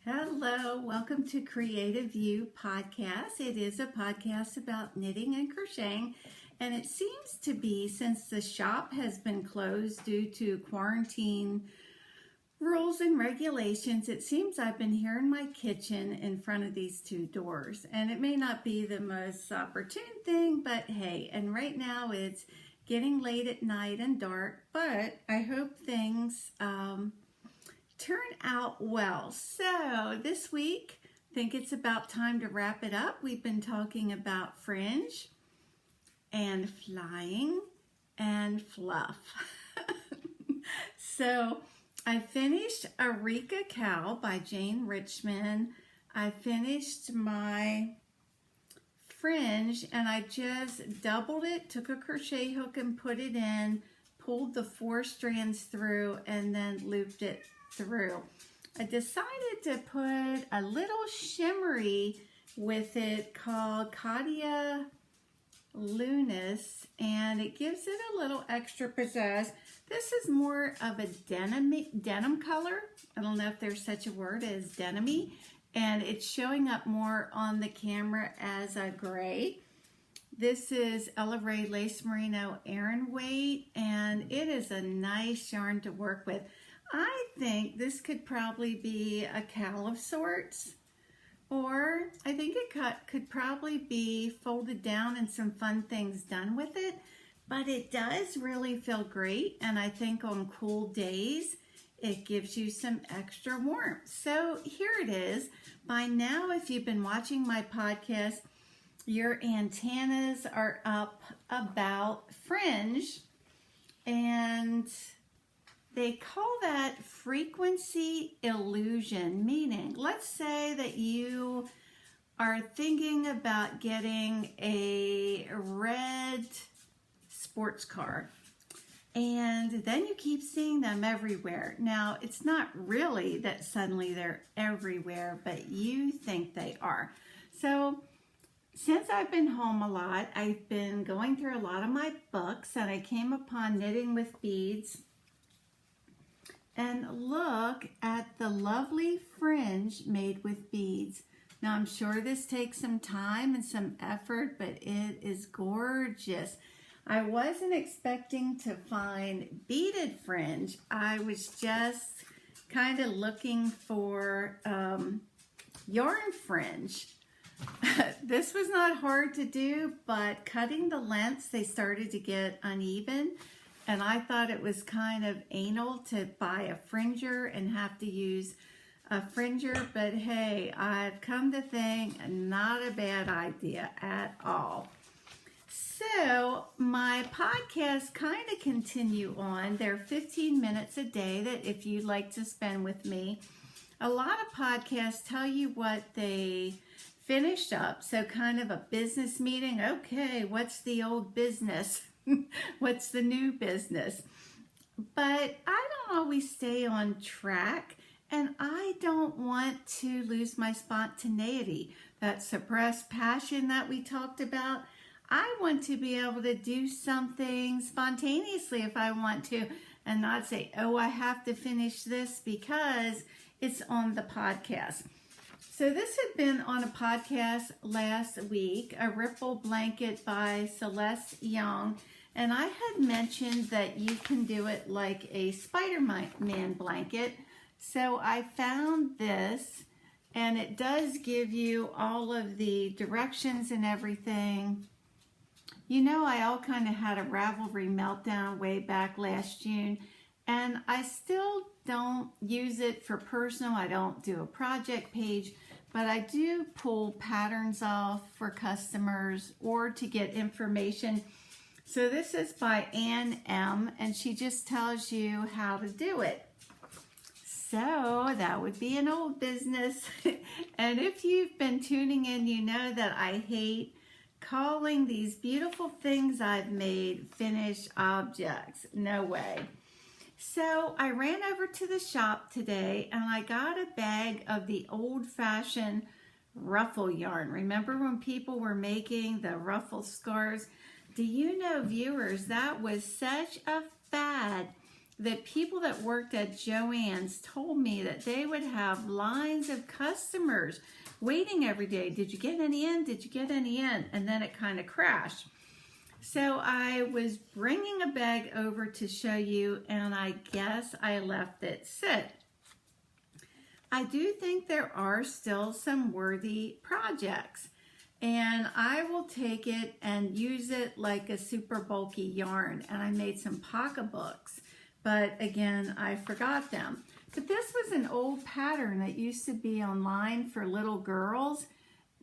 Hello, welcome to Creative You Podcast. It is a podcast about knitting and crocheting, and it seems to be, since the shop has been closed due to quarantine rules and regulations, it seems I've been here in my kitchen in front of these two doors, and it may not be the most opportune thing, but hey, and right now it's getting late at night and dark, but I hope things turn out well. So this week, I think it's about time to wrap it up. We've been talking about fringe and flying and fluff. So I finished Arika Cow by Richmond. I finished my fringe and I just doubled it, took a crochet hook and put it in, pulled the 4 strands through, and then looped it through. I decided to put a little shimmery with it called Cadia Lunis, and it gives it a little extra pizzazz. This is more of a denim color. I don't know if there's such a word as denim-y, and it's showing up more on the camera as a gray. This is Ella Rae Lace Merino Aran weight, and it is a nice yarn to work with. I think this could probably be a cowl of sorts, or I think it could probably be folded down and some fun things done with it, but it does really feel great, and I think on cool days it gives you some extra warmth. So here it is. By now, if you've been watching my podcast, your antennas are up about fringe, and they call that frequency illusion, meaning let's say that you are thinking about getting a red sports car, and then you keep seeing them everywhere. Now, it's not really that suddenly they're everywhere, but you think they are. So since I've been home a lot, I've been going through a lot of my books, and I came upon Knitting with Beads. And look at the lovely fringe made with beads. Now, I'm sure this takes some time and some effort, but it is gorgeous. I wasn't expecting to find beaded fringe. I was just kind of looking for yarn fringe. This was not hard to do, but cutting the lengths, they started to get uneven. And I thought it was kind of anal to buy a fringer and have to use a fringer, but hey, I've come to think not a bad idea at all. So my podcasts kind of continue on. They're 15 minutes a day that if you'd like to spend with me. A lot of podcasts tell you what they finished up. So kind of a business meeting. Okay, what's the old business? What's the new business? But I don't always stay on track, and I don't want to lose my spontaneity, that suppressed passion that we talked about. I want to be able to do something spontaneously if I want to, and not say, oh, I have to finish this because it's on the podcast. So this had been on a podcast last week, a Ripple Blanket by Celeste Young. And I had mentioned that you can do it like a Spider-Man blanket. So I found this, and it does give you all of the directions and everything. You know, I all kind of had a Ravelry meltdown way back last June, and I still don't use it for personal. I don't do a project page, but I do pull patterns off for customers or to get information. So this is by AnneM, and she just tells you how to do it. So that would be an old business. And if you've been tuning in, you know that I hate calling these beautiful things I've made finished objects. No way. So I ran over to the shop today, and I got a bag of the old-fashioned ruffle yarn. Remember when people were making the ruffle scarves? Do you know, viewers, that was such a fad the people that worked at Joann's told me that they would have lines of customers waiting every day. Did you get any in? Did you get any in? And then it kind of crashed. So I was bringing a bag over to show you, and I guess I left it sit. I do think there are still some worthy projects, and I will take it and use it like a super bulky yarn. And I made some pocketbooks, but again, I forgot them. But this was an old pattern that used to be online for little girls.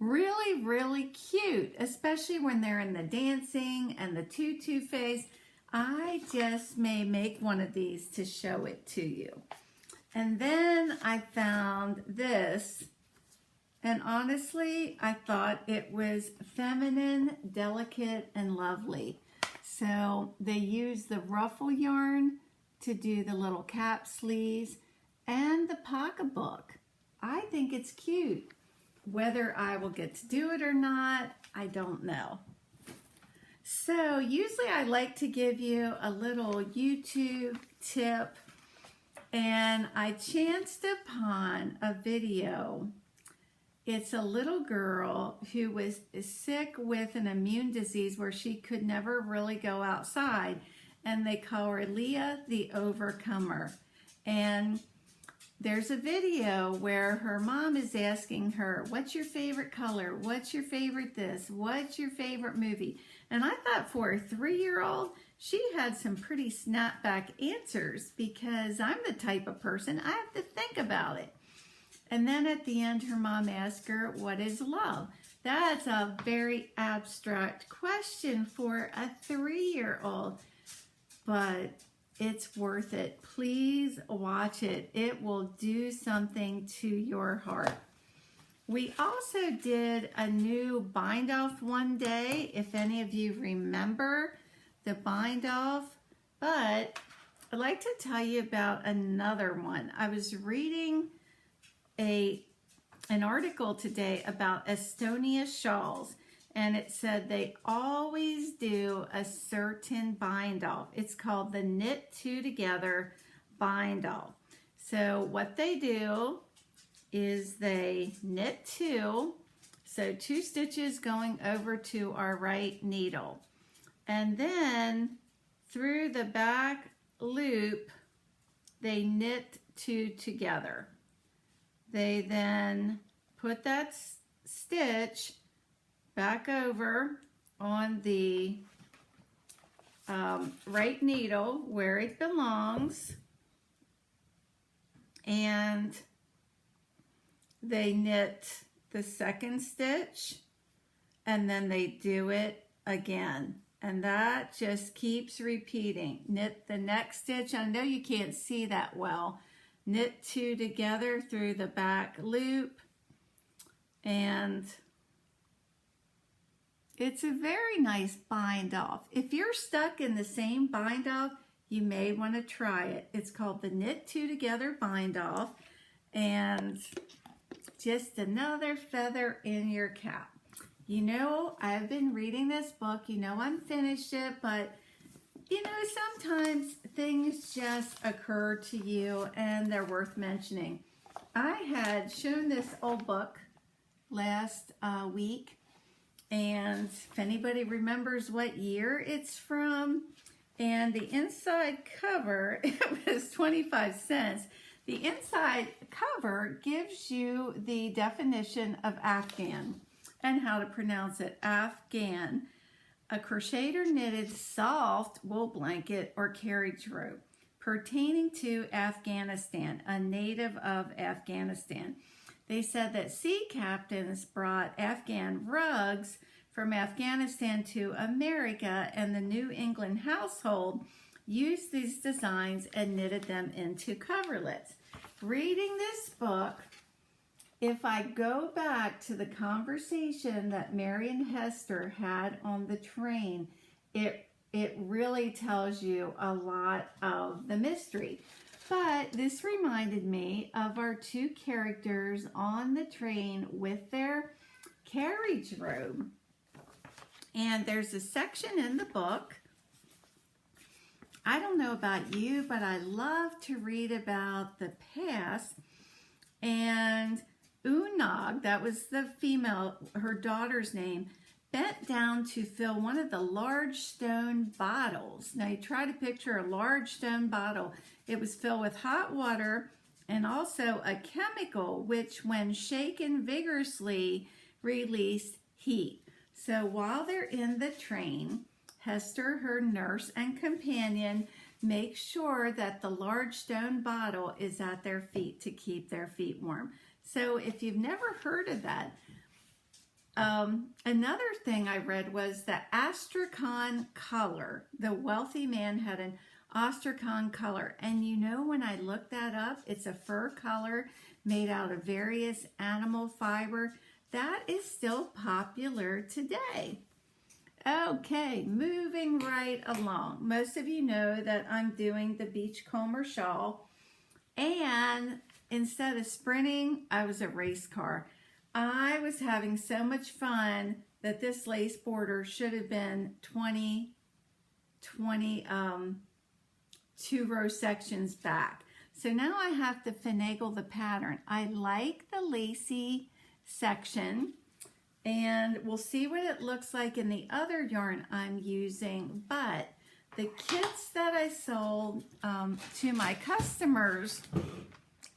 Really, really cute, especially when they're in the dancing and the tutu phase. I just may make one of these to show it to you. And then I found this, and honestly, I thought it was feminine, delicate, and lovely. So they use the ruffle yarn to do the little cap sleeves and the pocketbook. I think it's cute. Whether I will get to do it or not, I don't know. So usually I like to give you a little YouTube tip, and I chanced upon a video. It's a little girl who was sick with an immune disease where she could never really go outside, and they call her Leah the Overcomer. And there's a video where her mom is asking her, what's your favorite color? What's your favorite this? What's your favorite movie? And I thought for a 3-year-old, she had some pretty snapback answers, because I'm the type of person, I have to think about it. And then at the end, her mom asked her, what is love? That's a very abstract question for a 3-year-old, but it's worth it. Please watch it. It will do something to your heart. We also did a new bind off one day, if any of you remember the bind off, but I'd like to tell you about another one. I was reading an article today about Estonia shawls, and it said they always do a certain bind off. It's called the Knit Two Together bind off. So what they do is they knit two, so 2 stitches going over to our right needle, and then through the back loop they knit 2 together. They then put that stitch back over on the right needle where it belongs, and they knit the second stitch, and then they do it again, and that just keeps repeating. Knit the next stitch. I know you can't see that well. Knit 2 together through the back loop, and it's a very nice bind off. If you're stuck in the same bind off, you may want to try it. It's called the Knit 2 Together bind off, and just another feather in your cap. You know, I've been reading this book. You know, I'm finished it, but you know, sometimes things just occur to you and they're worth mentioning. I had shown this old book last week, and if anybody remembers what year it's from, and the inside cover, it was 25 cents. The inside cover gives you the definition of Afghan and how to pronounce it. Afghan, a crocheted or knitted soft wool blanket or carriage robe pertaining to Afghanistan, a native of Afghanistan. They said that sea captains brought Afghan rugs from Afghanistan to America, and the New England household used these designs and knitted them into coverlets. Reading this book, if I go back to the conversation that Mary and Hester had on the train, it really tells you a lot of the mystery. But this reminded me of our 2 characters on the train with their carriage robe. And there's a section in the book I don't know about you, but I love to read about the past. And Unag, that was the female, her daughter's name, bent down to fill one of the large stone bottles. Now you try to picture a large stone bottle. It was filled with hot water and also a chemical which, when shaken vigorously, released heat. So while they're in the train, Hester, her nurse and companion, make sure that the large stone bottle is at their feet to keep their feet warm. So if you've never heard of that, another thing I read was the astrakhan color. The wealthy man had an astrakhan color. And you know, when I looked that up, it's a fur color made out of various animal fiber. That is still popular today. Okay, moving right along. Most of you know that I'm doing the beachcomber shawl. And instead of sprinting, I was a race car. I was having so much fun that this lace border should have been 2-row sections back. So now I have to finagle the pattern. I like the lacy section, and we'll see what it looks like in the other yarn I'm using. But the kits that I sold to my customers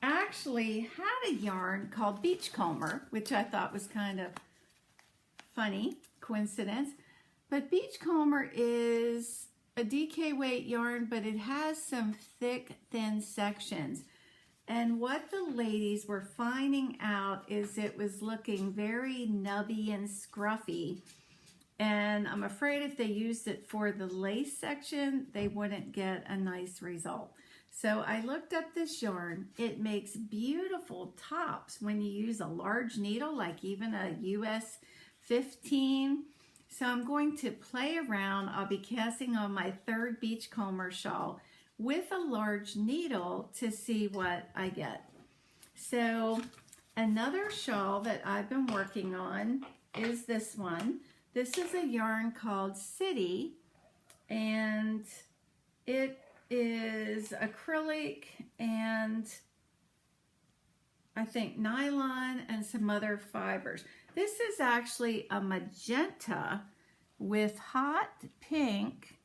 actually had a yarn called Beachcomber, which I thought was kind of funny coincidence. But Beachcomber is a DK weight yarn, but it has some thick, thin sections. And what the ladies were finding out is it was looking very nubby and scruffy. And I'm afraid if they used it for the lace section, they wouldn't get a nice result. So I looked up this yarn. It makes beautiful tops when you use a large needle, like even a US 15. So I'm going to play around. I'll be casting on my third beachcomber shawl with a large needle to see what I get. So another shawl that I've been working on is this one. This is a yarn called City, and it is acrylic and I think nylon and some other fibers. This is actually a magenta with hot pink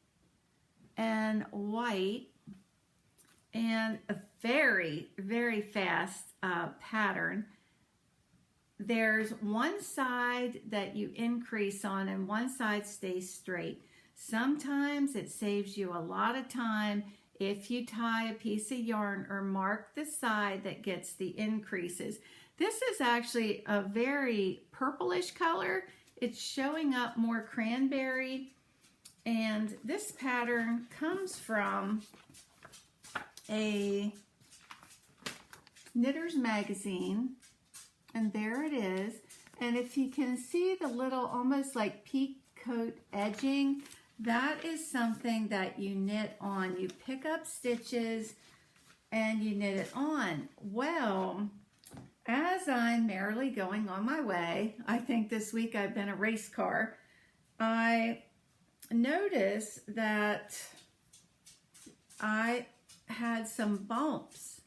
and white and a very, very fast pattern. There's one side that you increase on and one side stays straight. Sometimes it saves you a lot of time if you tie a piece of yarn or mark the side that gets the increases. This is actually a very purplish color. It's showing up more cranberry, and this pattern comes from a Knitter's Magazine, and there it is. And if you can see the little almost like peacoat edging, that is something that you knit on. You pick up stitches and you knit it on. Well, as I'm merrily going on my way, I think this week I've been a race car, I noticed that I had some bumps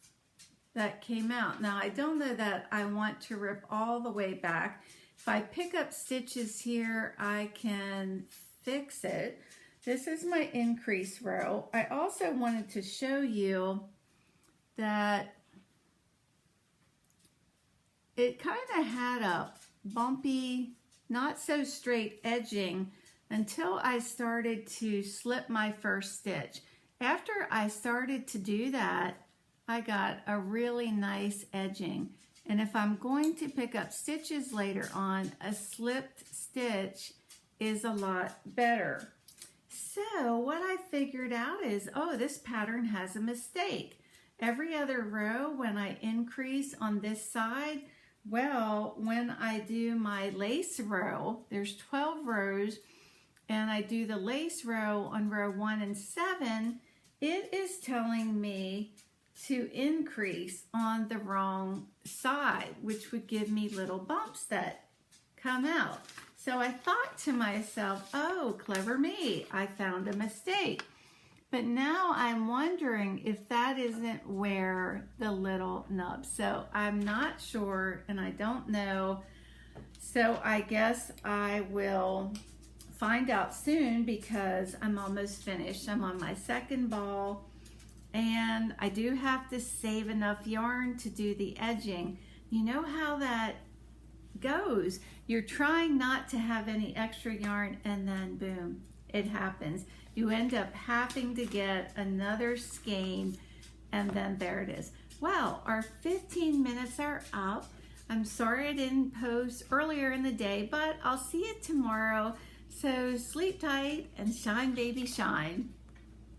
that came out. Now, I don't know that I want to rip all the way back. If I pick up stitches here, I can fix it. This is my increase row. I also wanted to show you that it kind of had a bumpy, not so straight edging until I started to slip my first stitch. After I started to do that, I got a really nice edging. And if I'm going to pick up stitches later on, a slipped stitch is a lot better. So what I figured out is, oh, this pattern has a mistake. Every other row, when I increase on this side, well, when I do my lace row, there's 12 rows, and I do the lace row on row 1 and 7, it is telling me to increase on the wrong side, which would give me little bumps that come out. So I thought to myself, oh, clever me, I found a mistake. But now I'm wondering if that isn't where the little nub. So I'm not sure and I don't know. So I guess I will find out soon because I'm almost finished. I'm on my second ball and I do have to save enough yarn to do the edging. You know how that goes. You're trying not to have any extra yarn and then boom, it happens. You end up having to get another skein and then there it is. Well, our 15 minutes are up. I'm sorry I didn't post earlier in the day, but I'll see you tomorrow. So sleep tight and shine, baby, shine.